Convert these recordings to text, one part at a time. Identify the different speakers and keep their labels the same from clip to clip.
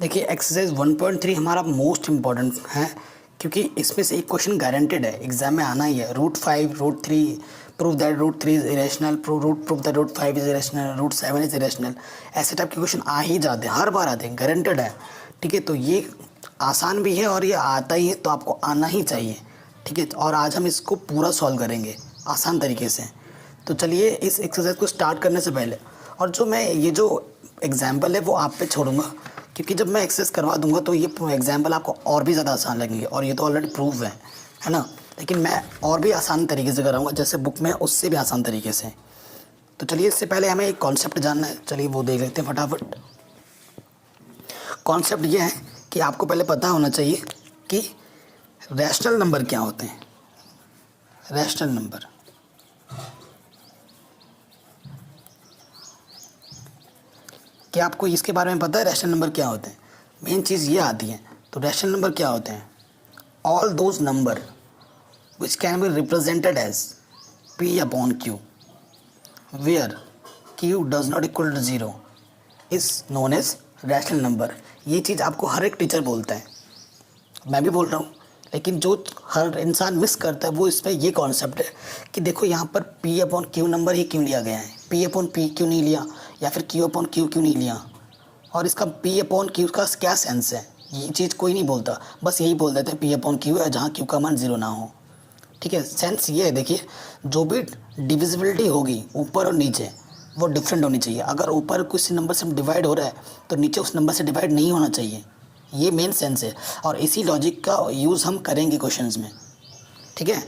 Speaker 1: देखिए एक्सरसाइज 1.3 हमारा most important है, क्योंकि इसमें से एक क्वेश्चन गारंटेड है, एग्जाम में आना ही है। Root 5 root 3 prove that root 3 is irrational, prove that root 5 is irrational, root 7 is irrational. ऐसे टाइप के क्वेश्चन आ ही जाते हैं, हर बार आते हैं, गारंटेड है। ठीक है, तो ये आसान भी है और ये आता ही है, तो आपको आना ही चाहिए। ठीक है, और आज हम इसको पूरा सॉल्व करेंगे आसान तरीके से। तो चलिए इस एक्सरसाइज को स्टार्ट करने से पहले, और जो मैं ये जो एग्जाम्पल है वो आप पे छोड़ूंगा, क्योंकि जब मैं एक्सरसाइज करवा दूंगा तो ये एग्जाम्पल आपको और भी ज़्यादा आसान लगेंगे, और ये तो ऑलरेडी प्रूव है ना। लेकिन मैं और भी आसान तरीके से कराऊंगा, जैसे बुक में उससे भी आसान तरीके से। तो चलिए इससे पहले हमें एक कॉन्सेप्ट जानना है, चलिए वो देख लेते हैं फटाफट। कॉन्सेप्ट ये है कि आपको पहले पता होना चाहिए कि रैशनल नंबर क्या होते हैं। रैशनल नंबर, क्या आपको इसके बारे में पता है रैशनल नंबर क्या होते हैं? मेन चीज़ ये आती है। तो रैशनल नंबर क्या होते हैं? All those numbers which can be represented as P upon Q where Q does not equal to 0 is known as rational number. ये चीज़ आपको हर एक टीचर बोलता है, मैं भी बोल रहा हूँ, लेकिन जो हर इंसान मिस करता है वो इसमें ये कॉन्सेप्ट है कि देखो यहाँ पर P अपॉन Q नंबर ही क्यों लिया गया है, P अपॉन P क्यों नहीं लिया, या फिर Q अपॉन Q क्यों नहीं लिया, और इसका P अपॉन Q का क्या सेंस है। ये चीज़ कोई नहीं बोलता, बस यही बोल देते हैं P अपॉन Q है जहाँ Q का मान 0 ना हो। ठीक है, सेंस ये है, देखिए जो भी डिविजिबिलिटी होगी ऊपर और नीचे वो डिफरेंट होनी चाहिए। अगर ऊपर किसी नंबर से डिवाइड हो रहा है तो नीचे उस नंबर से डिवाइड नहीं होना चाहिए, ये मेन सेंस है। और इसी लॉजिक का यूज़ हम करेंगे क्वेश्चंस में। ठीक है,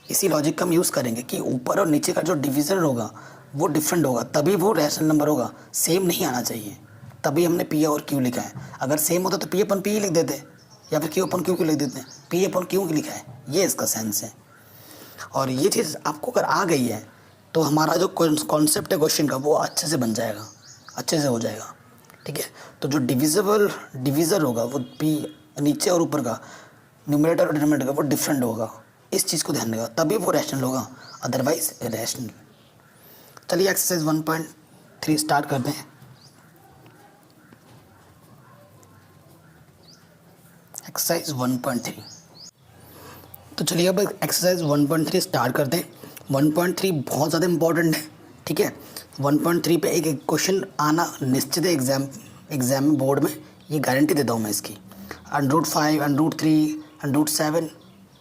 Speaker 1: इसी लॉजिक का हम यूज़ करेंगे कि ऊपर और नीचे का जो डिवीज़न होगा वो डिफरेंट होगा, तभी वो रैशनल नंबर होगा। सेम नहीं आना चाहिए, तभी हमने P और Q लिखा है। अगर सेम होता तो P अपन P ही लिख देते, या फिर Q अपन Q क्यों लिख देते हैं, P अपन Q लिखा है, ये इसका सेंस है। और ये चीज़ आपको अगर आ गई है तो हमारा जो कॉन्सेप्ट है क्वेश्चन का वो अच्छे से बन जाएगा, अच्छे से हो जाएगा। ठीक है, तो जो डिविज़र होगा वो P नीचे और ऊपर का, न्यूमरेटर और डिनोमिनेटर का वो डिफरेंट होगा। इस चीज़ को ध्यान देगा, तभी वो रैशनल होगा, अदरवाइज इरेशनल। चलिए एक्सरसाइज 1.3 स्टार्ट करते हैं। एक्सरसाइज 1.3, तो चलिए अब एक्सरसाइज 1.3 स्टार्ट करते हैं। 1.3 बहुत ज़्यादा इंपॉर्टेंट है। ठीक है, 1.3 पे एक क्वेश्चन आना निश्चित है एग्जाम में, बोर्ड में, ये गारंटी देता हूँ मैं इसकी। √5 √3 √7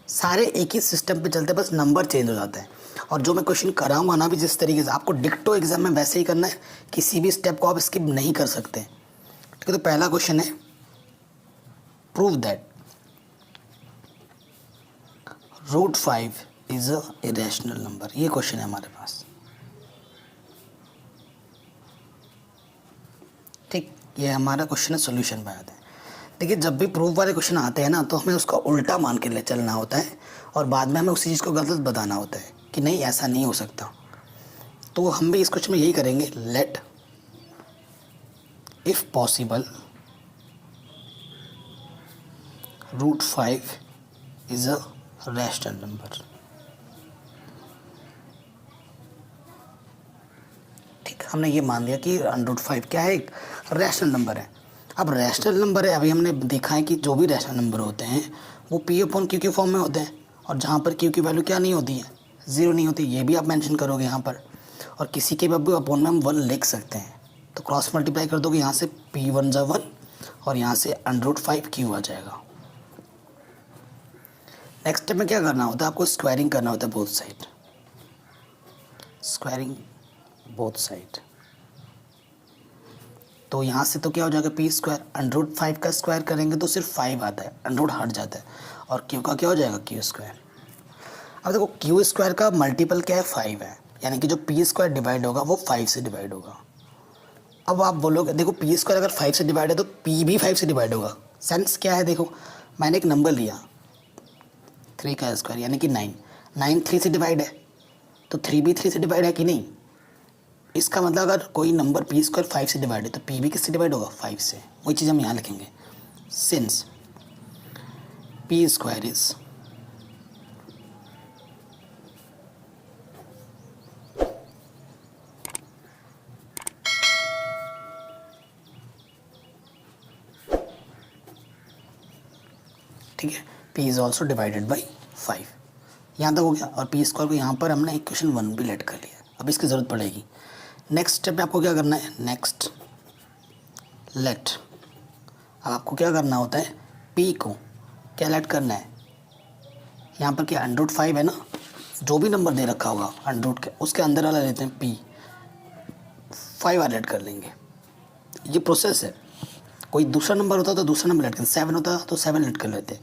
Speaker 1: सारे एक ही सिस्टम पे चलते हैं, बस नंबर चेंज हो जाता है। और जो मैं क्वेश्चन कराऊंगा ना भी जिस तरीके से, आपको डिक्टो एग्जाम में वैसे ही करना है, किसी भी स्टेप को आप स्किप नहीं कर सकते। ठीक है, तो पहला क्वेश्चन है prove that √5 is a irrational number. ये क्वेश्चन है हमारे पास। ठीक, ये हमारा क्वेश्चन है, सोल्यूशन पे आते हैं। देखिए जब भी प्रूफ वाले क्वेश्चन आते हैं ना तो हमें उसका उल्टा मान के ले चलना होता है, और बाद में हमें उसी चीज़ को गलत बताना होता है कि नहीं ऐसा नहीं हो सकता। तो हम भी इस क्वेश्चन में यही करेंगे, let if possible √5 is a rational number. ठीक, हमने ये मान लिया कि √5 क्या है, एक रैशनल नंबर है। अब रैशनल नंबर है, अभी हमने देखा है कि जो भी रैशनल नंबर होते हैं वो P अपॉन Q के फॉर्म में होते हैं, और जहाँ पर Q की वैल्यू क्या नहीं होती है, 0 नहीं होती, ये भी आप मेंशन करोगे यहाँ पर। और किसी के भी अपॉन में हम 1 लिख सकते हैं, तो क्रॉस मल्टीप्लाई कर दोगे, यहाँ से P1 जा 1 और यहाँ से √5 Q आ जाएगा। नेक्स्ट स्टेप में क्या करना होता है, आपको स्क्वायरिंग करना होता है both side, squaring both side. तो यहाँ से तो क्या हो जाएगा, P² √5 का स्क्वायर करेंगे तो सिर्फ 5 आता है, अंडर हट जाता है, और Q का क्या हो जाएगा, Q²। अब देखो Q² का मल्टीपल क्या है, 5 है, यानी कि जो P² डिवाइड होगा वो 5 से डिवाइड होगा। अब आप बोलोगे देखो P² अगर 5 से डिवाइड है तो P भी 5 से डिवाइड होगा। सेंस क्या है, देखो मैंने एक नंबर लिया 3 का स्क्वायर यानी कि 9, 9 3 से डिवाइड है, तो 3 भी 3 से डिवाइड है कि नहीं। इसका मतलब अगर कोई नंबर P² 5 से डिवाइड है तो P भी किससे डिवाइड होगा, 5 से। वही चीज़ हम यहाँ लिखेंगे, सिंस P² इज ठीक है, p is also divided by 5। यहाँ तक हो गया। और पी स्क्वायर को यहाँ पर हमने इक्वेशन 1 भी लेट कर लिया। अब इसकी ज़रूरत पड़ेगी। नेक्स्ट स्टेप में आपको क्या करना है, नेक्स्ट लेट। अब आपको क्या करना होता है, p को क्या लेट करना है, यहाँ पर क्या √5 है ना, जो भी नंबर दे रखा होगा अंडरूट के उसके अंदर वाला लेते हैं p, 5 वाला लेट कर लेंगे। ये प्रोसेस है। कोई दूसरा नंबर होता तो दूसरा नंबर लेट करते, 7 होता तो 7 लेट कर लेते।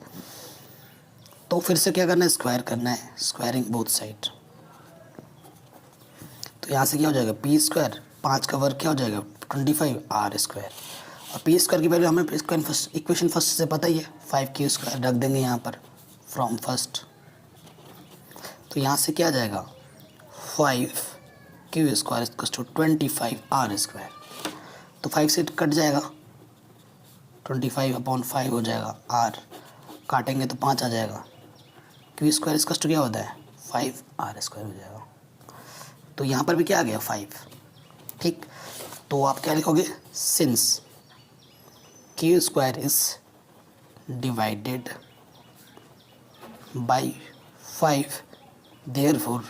Speaker 1: तो फिर से क्या करना है, स्क्वायर करना है, स्क्वायरिंग बोथ साइड। तो यहाँ से क्या हो जाएगा, पी स्क्वायर, 5 का वर्ग क्या हो जाएगा 25 आर स्क्वायर। और पी स्क्वायर की वैल्यू हमें इक्वेशन फर्स्ट से पता ही है, 5q² रख देंगे यहाँ पर फ्रॉम फर्स्ट। तो यहाँ से क्या आ जाएगा 5q² = 25 आर स्क्वायर। तो 5 से कट जाएगा, 25/5 हो जाएगा, आर काटेंगे तो 5 आ जाएगा। q² इसका क्या होता है 5 आर स्क्वायर हो जाएगा। तो यहाँ पर भी क्या आ गया 5, ठीक। तो आप क्या लिखोगे, since q² is divided by 5 therefore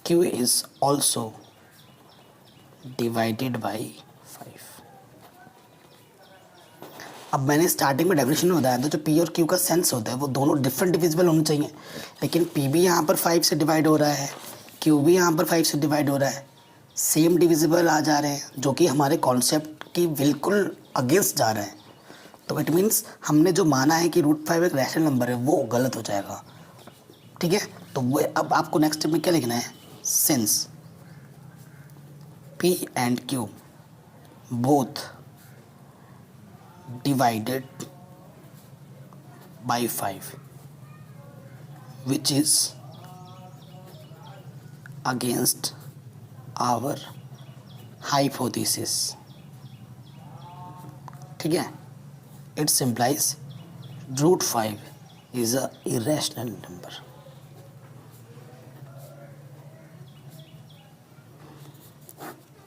Speaker 1: q is also divided by 5। अब मैंने स्टार्टिंग में डेफिनेशन में बताया था, जो p और q का सेंस होता है वो दोनों डिफरेंट डिविजिबल होने चाहिए। लेकिन p भी यहाँ पर 5 से डिवाइड हो रहा है, q भी यहाँ पर 5 से डिवाइड हो रहा है, सेम डिविजिबल आ जा रहे हैं, जो कि हमारे कॉन्सेप्ट की बिल्कुल अगेंस्ट जा रहे हैं। तो इट मीन्स हमने जो माना है कि √5 एक रैशनल नंबर है वो गलत हो जाएगा, ठीक है। तो वो अब आपको नेक्स्ट स्टेप में क्या लिखना है, since p and q both divided by 5 which is against our hypothesis, ठीक है। It implies √5 is a irrational number।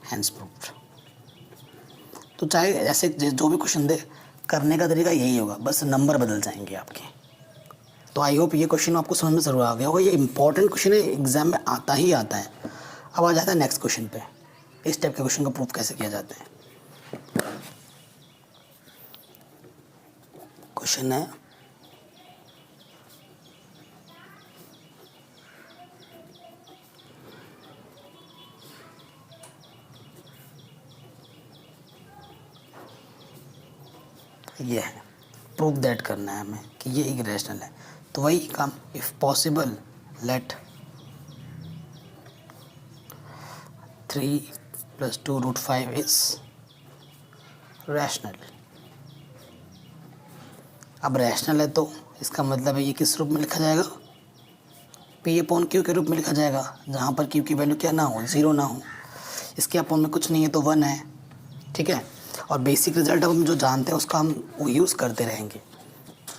Speaker 1: Hence proved। तो चाहे ऐसे जो भी क्वेश्चन दे, करने का तरीका यही होगा, बस नंबर बदल जाएंगे आपके। तो आई होप ये क्वेश्चन आपको समझ में ज़रूर आ गया होगा। ये इंपॉर्टेंट क्वेश्चन है, एग्जाम में आता ही आता है। अब आ जाता है नेक्स्ट क्वेश्चन पे, इस टाइप के क्वेश्चन को प्रूव कैसे किया जाता है। क्वेश्चन है ये है, प्रूव दैट करना है हमें कि ये एक रैशनल है। तो वही काम, if possible let 3 + 2 √5 is rational. अब रैशनल है तो इसका मतलब है ये किस रूप में लिखा जाएगा, p/q के रूप में लिखा जाएगा, जहाँ पर q की वैल्यू क्या ना हो, 0 ना हो। इसके अपॉन में कुछ नहीं है तो 1 है, ठीक है। और बेसिक रिजल्ट हम जो जानते हैं उसका हम वो यूज़ करते रहेंगे।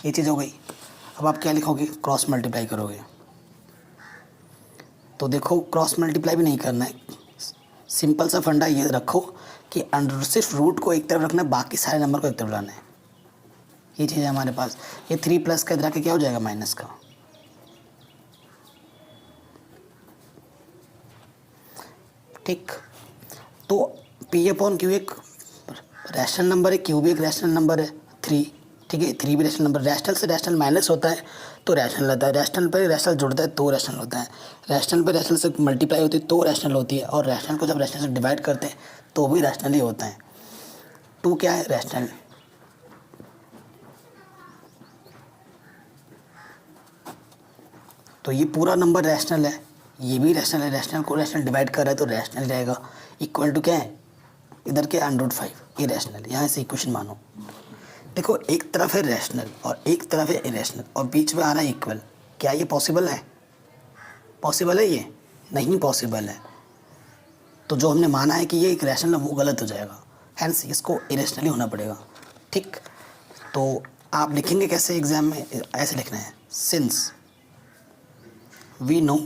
Speaker 1: ये चीज़ हो गई। अब आप क्या लिखोगे, क्रॉस मल्टीप्लाई करोगे। तो देखो क्रॉस मल्टीप्लाई भी नहीं करना है, सिंपल सा फंडा ये रखो कि सिर्फ रूट को एक तरफ रखना है, बाकी सारे नंबर को एक तरफ लाना है। ये चीज़ है हमारे पास। ये 3+ का इधर आके क्या हो जाएगा, माइनस का। ठीक। तो p/q एक रैशनल नंबर है, q भी एक रैशनल नंबर है, 3, ठीक है। 3 भी रैशनल नंबर, रैशनल से रैशनल माइनस होता है तो रैशनल होता है, रैशनल पर रैशनल जुड़ता है तो रैशनल होता है, रैशनल पर रैशनल से मल्टीप्लाई होती है तो रैशनल होती है, और रैशनल को जब रैशनल से डिवाइड करते हैं तो भी रैशनल ही होता है। 2 क्या है, रैशनल। तो ये पूरा नंबर रैशनल है, ये भी रैशनल है, रैशनल को रैशनल डिवाइड कर रहा है तो रैशनल रहेगा। इक्वल टू क्या है, इधर के √5 इरेशनल। यहाँ से इक्वेशन मानो, देखो एक तरफ है रैशनल और एक तरफ है इरेशनल और बीच में आ रहा है इक्वल। क्या ये पॉसिबल है, पॉसिबल है? ये नहीं पॉसिबल है। तो जो हमने माना है कि ये एक रैशनल है वो गलत हो जाएगा, हैंस इसको इरेशनल ही होना पड़ेगा, ठीक। तो आप लिखेंगे कैसे एग्जाम में, ऐसे लिखना है, since we know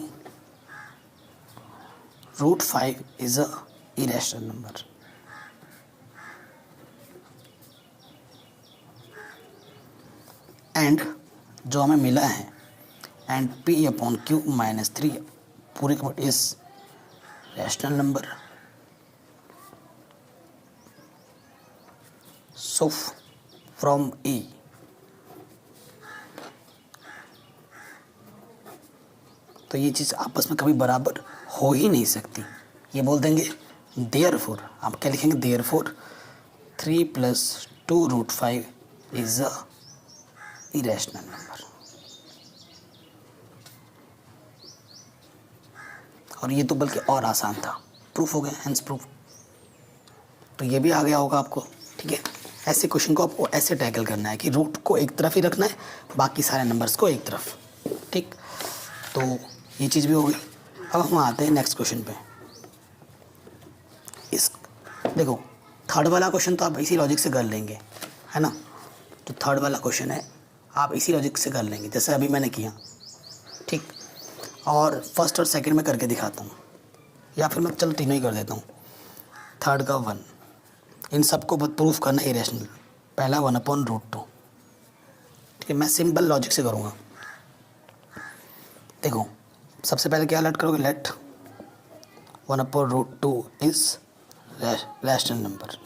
Speaker 1: √5 is a irrational number and जो हमें मिला है and P upon Q minus 3 पूरे का is rational number. So from A तो ये चीज़ आपस में कभी बराबर हो ही नहीं सकती। ये बोल देंगे देयरफॉर, आप क्या लिखेंगे, therefore 3 + 2√5 is a irrational number. और ये तो बल्कि और आसान था, प्रूफ हो गया, हेंस प्रूफ। तो ये भी आ गया होगा आपको, ठीक है। ऐसे क्वेश्चन को आपको ऐसे टैकल करना है कि रूट को एक तरफ ही रखना है, बाकी सारे नंबर्स को एक तरफ, ठीक। तो ये चीज़ भी हो गई। अब हम आते हैं नेक्स्ट क्वेश्चन पे। इस देखो थर्ड वाला क्वेश्चन तो आप इसी लॉजिक से कर लेंगे, है ना। जो थर्ड वाला क्वेश्चन है आप इसी लॉजिक से कर लेंगे जैसे अभी मैंने किया, ठीक। और फर्स्ट और सेकंड में करके दिखाता हूँ, या फिर मैं चलो तीनों ही कर देता हूँ। थर्ड का 1, इन सबको प्रूफ करना है इरेशनल। पहला 1/√2, ठीक है। मैं सिंपल लॉजिक से करूँगा। देखो सबसे पहले क्या लेट करोगे, लेट 1/√2 इज रैशनल नंबर।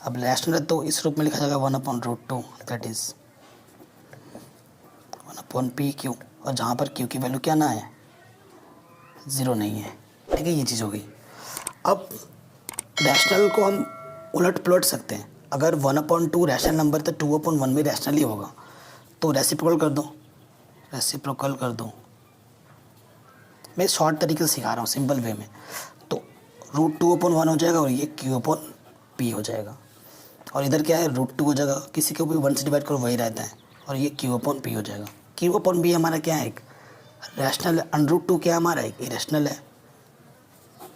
Speaker 1: अब रैशनल है तो इस रूप में लिखा जाएगा 1/√2 दैट इज 1/PQ, और जहाँ पर Q की वैल्यू क्या ना है, 0 नहीं है, ठीक है। ये चीज़ हो गई। अब रैशनल को हम उलट पलट सकते हैं। अगर 1/2 रैशनल नंबर तो 2/1 भी रैशनल ही होगा। तो रेसिप्रोकल कर दो, रेसिप्रोकल कर दो। मैं शॉर्ट तरीके से सिखा रहा हूँ, सिंपल वे में। तो √2/1 हो जाएगा और ये Q/P हो जाएगा। और इधर क्या है, √2 हो जाएगा, किसी को भी 1 से डिवाइड करो वही रहता है, और ये Q/P हो जाएगा। Q/P हमारा क्या है, एक रैशनल है। √2 क्या हमारा एक इरेशनल है।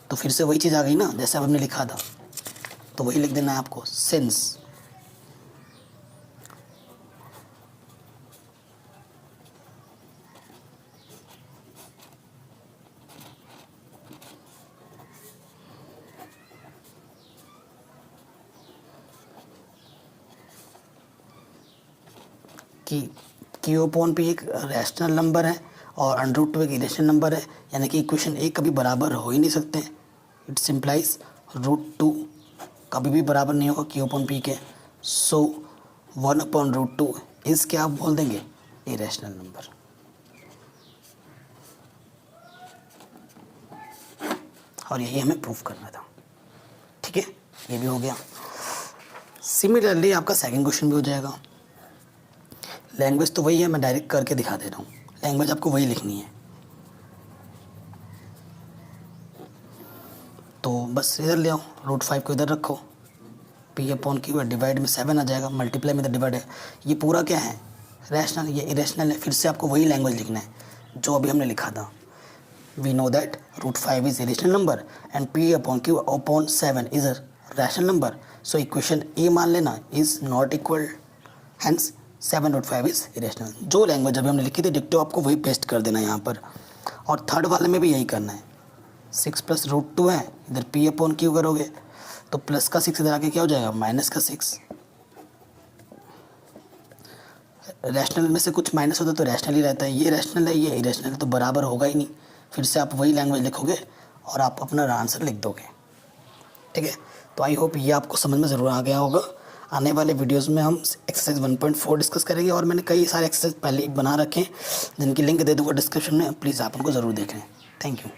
Speaker 1: तो फिर से वही चीज़ आ गई ना, जैसे अब हमने लिखा था, तो वही लिख देना है आपको। सिंस कि Q/P एक रैशनल नंबर है और √2 एक इरेशनल नंबर है, यानी कि इक्वेशन ए कभी बराबर हो ही नहीं सकते। इट सिंप्लाइज √2 कभी भी बराबर नहीं होगा Q/P के। सो 1/√2 इस क्या आप बोल देंगे, इरेशनल नंबर। और यही हमें प्रूफ करना था, ठीक है। ये भी हो गया। सिमिलरली आपका सेकंड क्वेश्चन भी हो जाएगा। लैंग्वेज तो वही है, मैं डायरेक्ट करके दिखा दे रहा हूँ। लैंग्वेज आपको वही लिखनी है। तो बस इधर ले आओ, √5 को इधर रखो, P/Q डिवाइड में 7 आ जाएगा, मल्टीप्लाई में इधर डिवाइड है। ये पूरा क्या है, रैशनल, ये इरेशनल है। फिर से आपको वही लैंग्वेज लिखना है जो अभी हमने लिखा था। We know that √5 is irrational number and P/Q/7 is a rational number. So equation A मान लेना is not equal, hence 7/5 is irrational. जो लैंग्वेज अभी हमने लिखी थी डिक्टो आपको वही पेस्ट कर देना है यहाँ पर। और थर्ड वाले में भी यही करना है। 6 + √2 है, इधर P/Q करोगे तो प्लस का 6 इधर आके क्या हो जाएगा, माइनस का 6। रैशनल में से कुछ माइनस होता है तो रैशनल ही रहता है। ये रैशनल है, ये इरेशनल है, तो बराबर होगा ही नहीं। फिर से आप वही लैंग्वेज लिखोगे और आप अपना आंसर लिख दोगे, ठीक है। तो आई होप ये आपको समझ में ज़रूर आ गया होगा। आने वाले वीडियोस में हम एक्सरसाइज 1.4 डिस्कस करेंगे, और मैंने कई सारे एक्सरसाइज पहले ही बना रखे हैं जिनकी लिंक दे दूँगा डिस्क्रिप्शन में। प्लीज़ आप उनको ज़रूर देखें। Thank you.